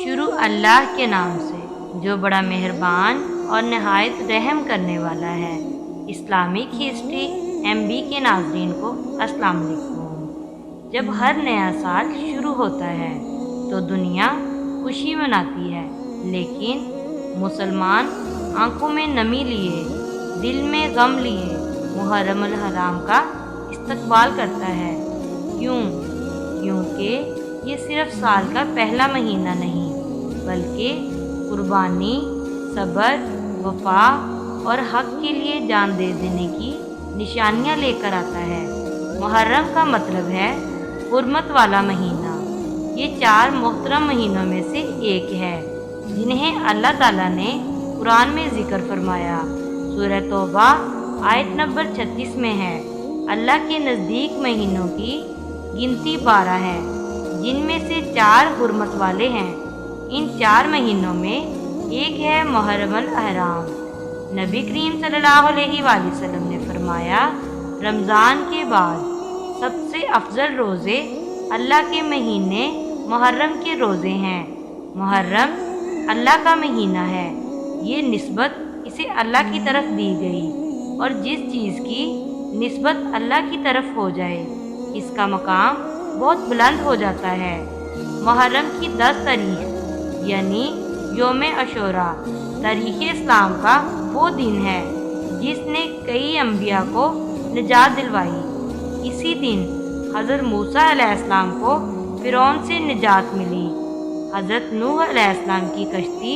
شروع اللہ کے نام سے جو بڑا مہربان اور نہایت رحم کرنے والا ہے۔ اسلامک ہسٹری MB کے ناظرین کو السلام علیکم۔ جب ہر نیا سال شروع ہوتا ہے تو دنیا خوشی مناتی ہے، لیکن مسلمان آنکھوں میں نمی لیے، دل میں غم لیے محرم الحرام کا استقبال کرتا ہے۔ کیونکہ یہ صرف سال کا پہلا مہینہ نہیں بلکہ قربانی، صبر، وفا اور حق کے لیے جان دے دینے کی نشانیاں لے کر آتا ہے۔ محرم کا مطلب ہے حرمت والا مہینہ۔ یہ 4 محترم مہینوں میں سے ایک ہے جنہیں اللہ تعالیٰ نے قرآن میں ذکر فرمایا۔ سورہ توبہ آیت نمبر 36 میں ہے، اللہ کے نزدیک مہینوں کی گنتی 12 ہے جن میں سے 4 حرمت والے ہیں۔ ان 4 مہینوں میں ایک ہے محرم الحرام۔ نبی کریم صلی اللہ علیہ وآلہ وسلم نے فرمایا، رمضان کے بعد سب سے افضل روزے اللہ کے مہینے محرم کے روزے ہیں۔ محرم اللہ کا مہینہ ہے، یہ نسبت اسے اللہ کی طرف دی گئی، اور جس چیز کی نسبت اللہ کی طرف ہو جائے اس کا مقام بہت بلند ہو جاتا ہے۔ محرم کی 10 تاریخ یعنی یوم عاشوراء تاریخ اسلام کا وہ دن ہے جس نے کئی انبیاء کو نجات دلوائی۔ اسی دن حضرت موسیٰ علیہ السلام کو فرعون سے نجات ملی۔ حضرت نوح علیہ السلام کی کشتی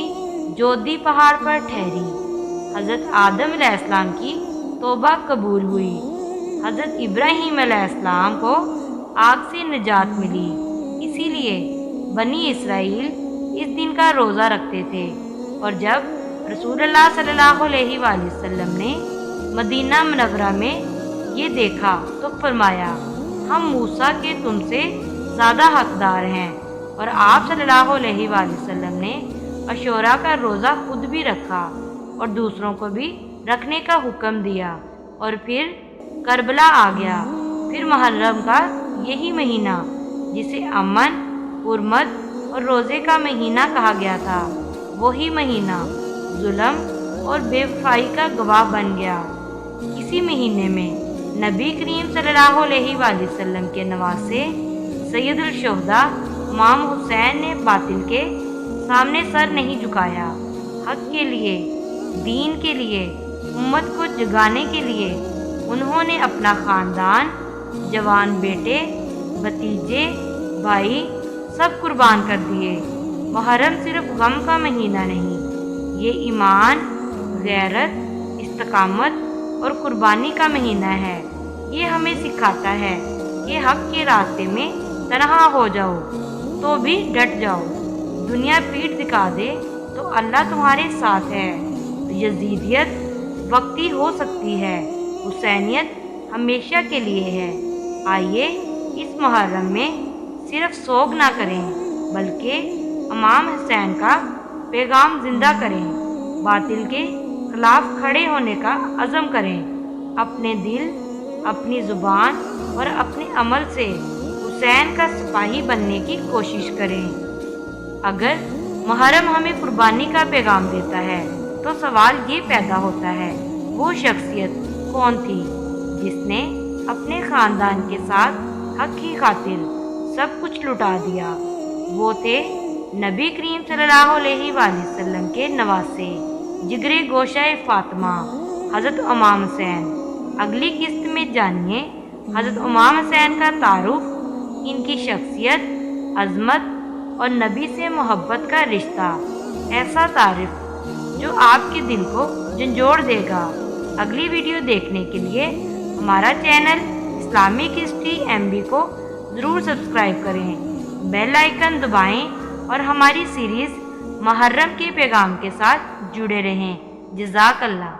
جودی پہاڑ پر ٹھہری۔ حضرت آدم علیہ السلام کی توبہ قبول ہوئی۔ حضرت ابراہیم علیہ السلام کو آگ سے نجات ملی۔ اسی لیے بنی اسرائیل اس دن کا روزہ رکھتے تھے، اور جب رسول اللہ صلی اللہ علیہ وآلہ وسلم نے مدینہ منورہ میں یہ دیکھا تو فرمایا، ہم موسیٰ کے تم سے زیادہ حقدار ہیں۔ اور آپ صلی اللہ علیہ وآلہ وسلم نے عاشوراء کا روزہ خود بھی رکھا اور دوسروں کو بھی رکھنے کا حکم دیا، اور پھر کربلا آ گیا۔ پھر محرم کا یہی مہینہ جسے امن، حرمت اور روزے کا مہینہ کہا گیا تھا، وہی مہینہ ظلم اور بے وفائی کا گواہ بن گیا۔ اسی مہینے میں نبی کریم صلی اللہ علیہ وآلہ وسلم کے نواسے سید الشہداء امام حسین نے باطل کے سامنے سر نہیں جھکایا۔ حق کے لیے، دین کے لیے، امت کو جگانے کے لیے انہوں نے اپنا خاندان، جوان بیٹے، بھتیجے، بھائی سب قربان کر دیے۔ محرم صرف غم کا مہینہ نہیں، یہ ایمان، غیرت، استقامت اور قربانی کا مہینہ ہے۔ یہ ہمیں سکھاتا ہے کہ حق کے راستے میں تنہا ہو جاؤ تو بھی ڈٹ جاؤ۔ دنیا پیٹھ دکھا دے تو اللہ تمہارے ساتھ ہے۔ یزیدیت وقتی ہو سکتی ہے، حسینیت ہمیشہ کے لیے ہے۔ آئیے اس محرم میں صرف سوگ نہ کریں بلکہ امام حسین کا پیغام زندہ کریں، باطل کے خلاف کھڑے ہونے کا عزم کریں، اپنے دل، اپنی زبان اور اپنے عمل سے حسین کا سپاہی بننے کی کوشش کریں۔ اگر محرم ہمیں قربانی کا پیغام دیتا ہے تو سوال یہ پیدا ہوتا ہے، وہ شخصیت کون تھی جس نے اپنے خاندان کے ساتھ حق کی خاطر سب کچھ لٹا دیا؟ وہ تھے نبی کریم صلی اللہ علیہ وآلہ وسلم کے نواسے، جگر گوشہ فاطمہ، حضرت امام حسین۔ اگلی قسط میں جانیے حضرت امام حسین کا تعارف، ان کی شخصیت، عظمت اور نبی سے محبت کا رشتہ، ایسا تعارف جو آپ کے دل کو جھنجھوڑ دے گا۔ اگلی ویڈیو دیکھنے کے لیے ہمارا چینل اسلامک ہسٹری MB کو ضرور سبسکرائب کریں، بیل آئیکن دبائیں اور ہماری سیریز محرم کے پیغام کے ساتھ جڑے رہیں۔ جزاک اللہ۔